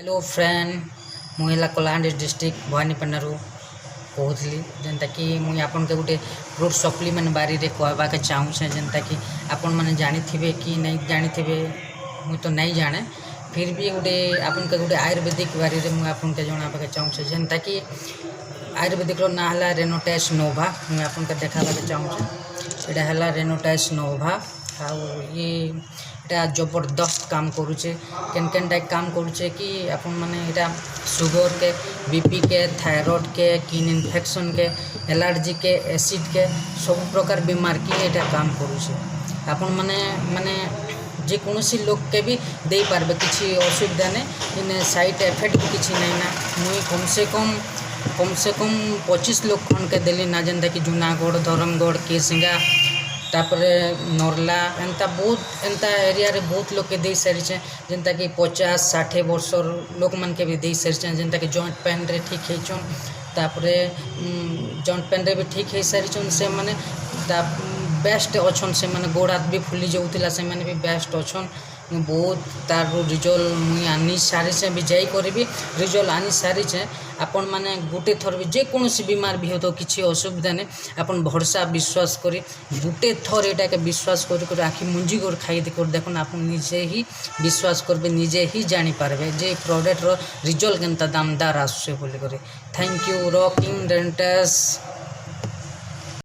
Hello friend मुला Kalahandi district भवानीपाटनारू कहूली जेनता कि मुई आपन के गोटे फ्रूट सप्लीमेंट बारे में कहवाके चाहूँचे जेनता कि आपण मैंने जानी थे कि नहीं जानी थे मुई तो नहीं जाने फिर भी गोटे आपन के गोटे आयुर्वेदिक बारे में मुझे आपन के जनावाके चाहूँचे जेनता कि आयुर्वेदिक ना है रेनोटाइस नोभा मुझे आपन के देखावाके चाहूँचे यहाँ है रेनोटाइस नोभा ये इटा जबरदस्त काम करुचे केन केन टाइप काम करुचे कि अपन माने इटा सुगर के बीपी के थायराइड के किन इन्फेक्शन के एलर्जी के एसिड के सब प्रकार बीमार की इटा काम करुचे अपन माने माने जेकोसी लोग के भी दे पारबे किसी असुविधा नहीं इन साइड इफेक्ट भी किसी नहीं ना मुई कम से कम 25 लोग खन के देली ना जेनता कि जूनागढ़ धर्मगढ़ केसिंगा तापरे नरला एंता बहुत एंता एरिया रे बहुत लोग के दे सारी जेनता कि 50-60 वर्ष लोक मन के भी दे सारी जेनता कि जॉइंट पेन रे ठीक है तापरे जॉइंट पेन रे भी ठीक है सारी से माने बेस्ट अच्छन से माने गोड़ हाथ भी फुली जाऊला से माने भी बेस्ट अच्छन बहुत तार रिजल्ट मुई आनी सारी से भी जाई करी भी रिजल्ट आनी सारी से अपन माने गोटे थर भी जेकोसी बीमार भी हो तो किसी असुविधा नहीं अपन भरोसा विश्वास करी गोटे थर एटा के विश्वास कर आखि मुंजी कर खाई कर देखुन आप निजे ही विश्वास करबे निजे ही जानी पारबे जे प्रोडक्ट रो रिजल्ट केनता दामदार आसुचे बोली करे थैंक यू रॉकिंग रेंटस।